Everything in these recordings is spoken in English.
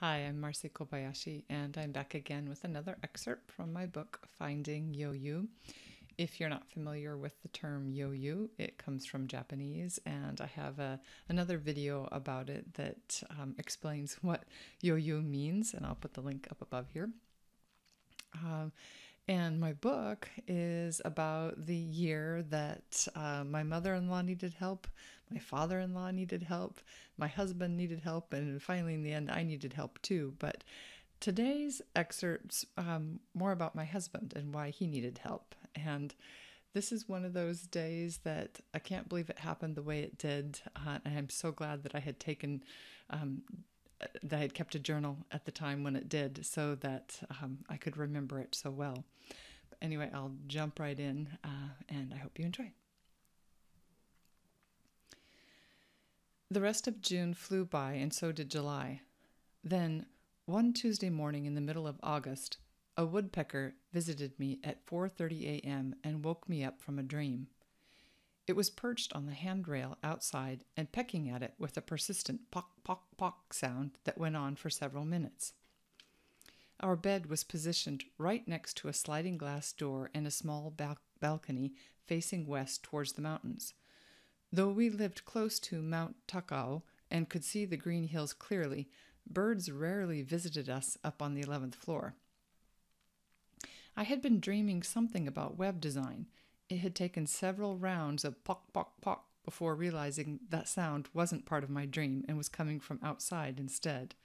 Hi, I'm Marci Kobayashi, and I'm back again with another excerpt from my book, Finding Yoyu. If you're not familiar with the term Yoyu, it comes from Japanese, and I have another video about it that explains what Yoyu means, and I'll put the link up above here. And my book is about the year that my mother-in-law needed help, my father-in-law needed help, my husband needed help, and finally in the end I needed help too. But today's excerpt's more about my husband and why he needed help. And this is one of those days that I can't believe it happened the way it did. And I'm so glad that I had that I had kept a journal at the time when it did so that I could remember it so well. But anyway, I'll jump right in and I hope you enjoy. The rest of June flew by and so did July. Then, one Tuesday morning in the middle of August, a woodpecker visited me at 4:30 a.m. and woke me up from a dream. It was perched on the handrail outside and pecking at it with a persistent pock, pock, pock sound that went on for several minutes. Our bed was positioned right next to a sliding glass door and a small balcony facing west towards the mountains. Though we lived close to Mount Takao and could see the green hills clearly, birds rarely visited us up on the 11th floor. I had been dreaming something about web design. It had taken several rounds of pock, pock, pock before realizing that sound wasn't part of my dream and was coming from outside instead.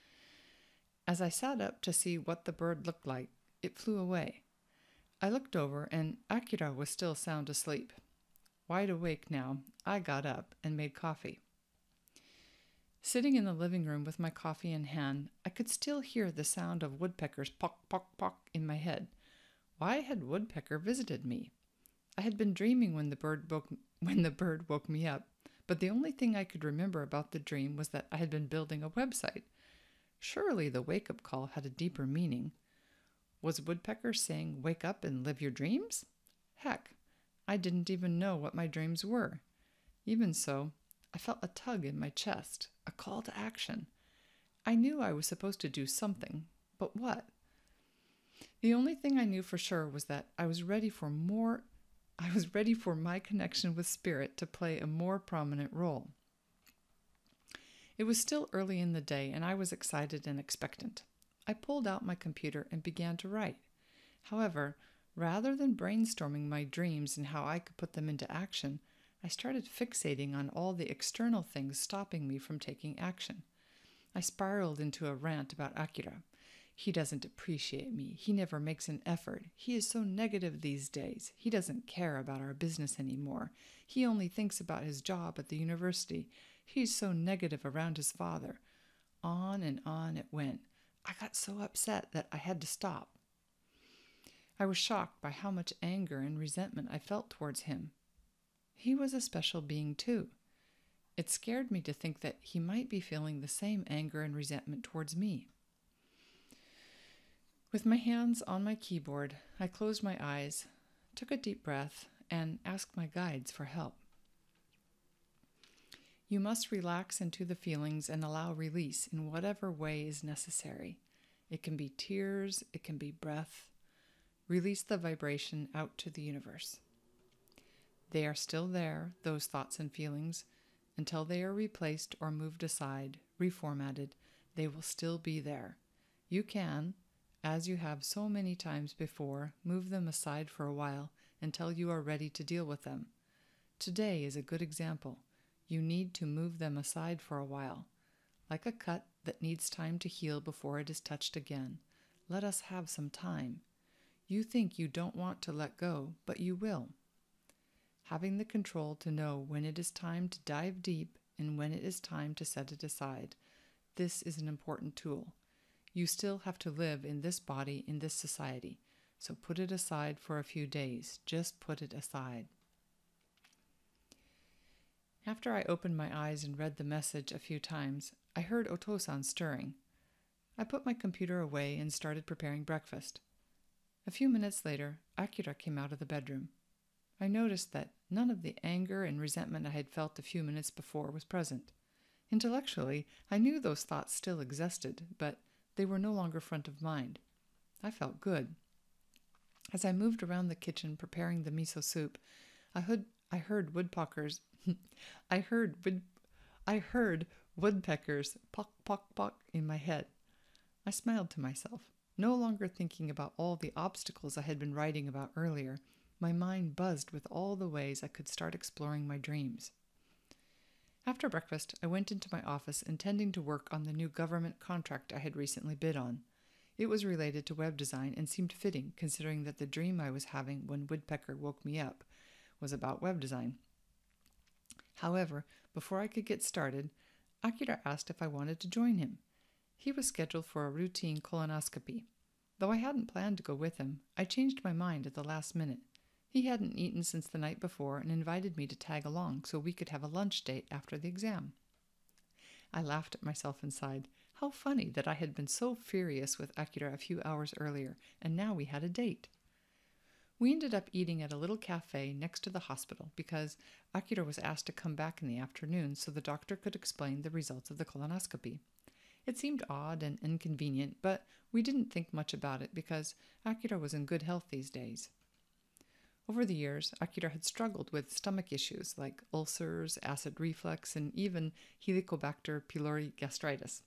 As I sat up to see what the bird looked like, it flew away. I looked over and Akira was still sound asleep. Wide awake now, I got up and made coffee. Sitting in the living room with my coffee in hand, I could still hear the sound of woodpeckers pock, pock, pock in my head. Why had Woodpecker visited me? I had been dreaming when the bird woke me up, but the only thing I could remember about the dream was that I had been building a website. Surely the wake-up call had a deeper meaning. Was Woodpecker saying, "Wake up and live your dreams"? Heck, I didn't even know what my dreams were. Even so, I felt a tug in my chest, a call to action. I knew I was supposed to do something, but what? The only thing I knew for sure was that I was ready for my connection with spirit to play a more prominent role. It was still early in the day, and I was excited and expectant. I pulled out my computer and began to write. However, rather than brainstorming my dreams and how I could put them into action, I started fixating on all the external things stopping me from taking action. I spiraled into a rant about Akira. He doesn't appreciate me. He never makes an effort. He is so negative these days. He doesn't care about our business anymore. He only thinks about his job at the university. He's so negative around his father. On and on it went. I got so upset that I had to stop. I was shocked by how much anger and resentment I felt towards him. He was a special being too. It scared me to think that he might be feeling the same anger and resentment towards me. With my hands on my keyboard, I closed my eyes, took a deep breath, and asked my guides for help. You must relax into the feelings and allow release in whatever way is necessary. It can be tears, it can be breath. Release the vibration out to the universe. They are still there, those thoughts and feelings. Until they are replaced or moved aside, reformatted, they will still be there. You can, as you have so many times before, move them aside for a while until you are ready to deal with them. Today is a good example. You need to move them aside for a while. Like a cut that needs time to heal before it is touched again. Let us have some time. You think you don't want to let go, but you will. Having the control to know when it is time to dive deep and when it is time to set it aside. This is an important tool. You still have to live in this body, in this society, so put it aside for a few days. Just put it aside. After I opened my eyes and read the message a few times, I heard Otosan stirring. I put my computer away and started preparing breakfast. A few minutes later, Akira came out of the bedroom. I noticed that none of the anger and resentment I had felt a few minutes before was present. Intellectually, I knew those thoughts still existed, but They were no longer front of mind. I felt good. As I moved around the kitchen preparing the miso soup, I heard woodpeckers. I heard woodpeckers pock pock pock in my head. I smiled to myself, no longer thinking about all the obstacles I had been writing about earlier. My mind buzzed with all the ways I could start exploring my dreams. After breakfast, I went into my office intending to work on the new government contract I had recently bid on. It was related to web design and seemed fitting, considering that the dream I was having when Woodpecker woke me up was about web design. However, before I could get started, Akira asked if I wanted to join him. He was scheduled for a routine colonoscopy. Though I hadn't planned to go with him, I changed my mind at the last minute. He hadn't eaten since the night before and invited me to tag along so we could have a lunch date after the exam. I laughed at myself inside. How funny that I had been so furious with Akira a few hours earlier, and now we had a date. We ended up eating at a little cafe next to the hospital because Akira was asked to come back in the afternoon so the doctor could explain the results of the colonoscopy. It seemed odd and inconvenient, but we didn't think much about it because Akira was in good health these days. Over the years, Akira had struggled with stomach issues like ulcers, acid reflux, and even Helicobacter pylori gastritis.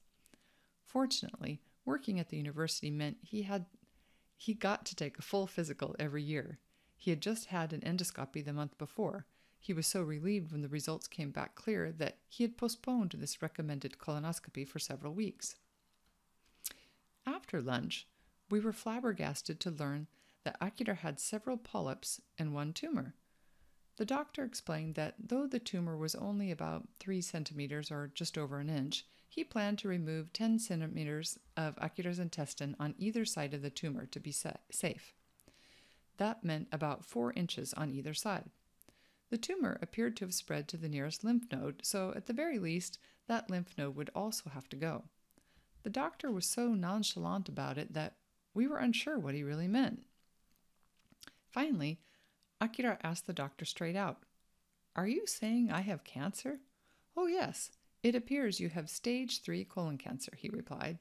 Fortunately, working at the university meant he got to take a full physical every year. He had just had an endoscopy the month before. He was so relieved when the results came back clear that he had postponed this recommended colonoscopy for several weeks. After lunch, we were flabbergasted to learn that Akira had several polyps and one tumor. The doctor explained that though the tumor was only about 3 centimeters or just over an inch, he planned to remove 10 centimeters of Akira's intestine on either side of the tumor to be safe. That meant about 4 inches on either side. The tumor appeared to have spread to the nearest lymph node, so at the very least, that lymph node would also have to go. The doctor was so nonchalant about it that we were unsure what he really meant. Finally, Akira asked the doctor straight out, "Are you saying I have cancer?" "Oh yes, it appears you have stage 3 colon cancer," he replied.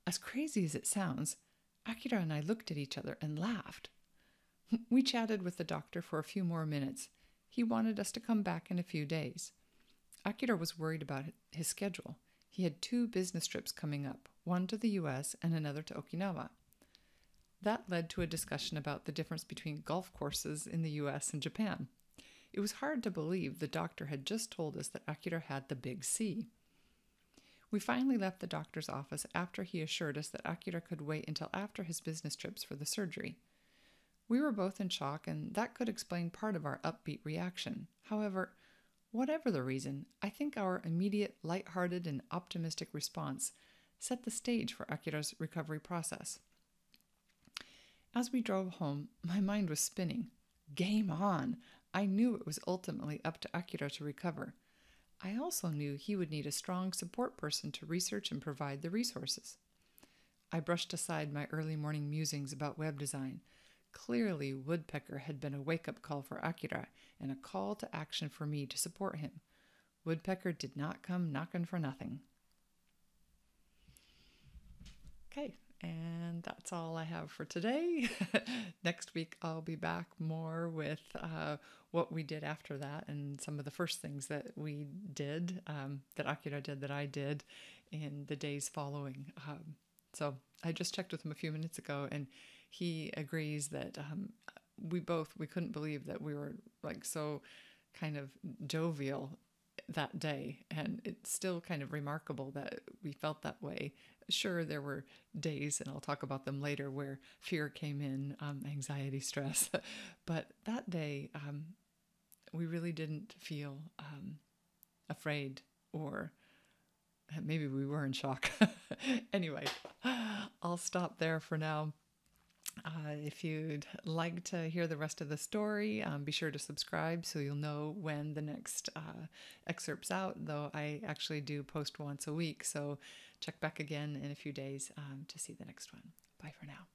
As crazy as it sounds, Akira and I looked at each other and laughed. We chatted with the doctor for a few more minutes. He wanted us to come back in a few days. Akira was worried about his schedule. He had 2 business trips coming up, one to the US and another to Okinawa. That led to a discussion about the difference between golf courses in the US and Japan. It was hard to believe the doctor had just told us that Akira had the big C. We finally left the doctor's office after he assured us that Akira could wait until after his business trips for the surgery. We were both in shock, and that could explain part of our upbeat reaction. However, whatever the reason, I think our immediate, lighthearted, and optimistic response set the stage for Akira's recovery process. As we drove home, my mind was spinning. Game on! I knew it was ultimately up to Akira to recover. I also knew he would need a strong support person to research and provide the resources. I brushed aside my early morning musings about web design. Clearly, Woodpecker had been a wake-up call for Akira and a call to action for me to support him. Woodpecker did not come knocking for nothing. Okay, and that's all I have for today. Next week, I'll be back more with what we did after that and some of the first things that we did, that Akira did, that I did in the days following. So I just checked with him a few minutes ago, and he agrees that we couldn't believe that we were like so kind of jovial that day, and it's still kind of remarkable that we felt that way. Sure, there were days, and I'll talk about them later, where fear came in, anxiety, stress, but that day we really didn't feel afraid, or maybe we were in shock. Anyway, I'll stop there for now. If you'd like to hear the rest of the story, be sure to subscribe so you'll know when the next excerpt's out, though I actually do post once a week, so check back again in a few days to see the next one. Bye for now.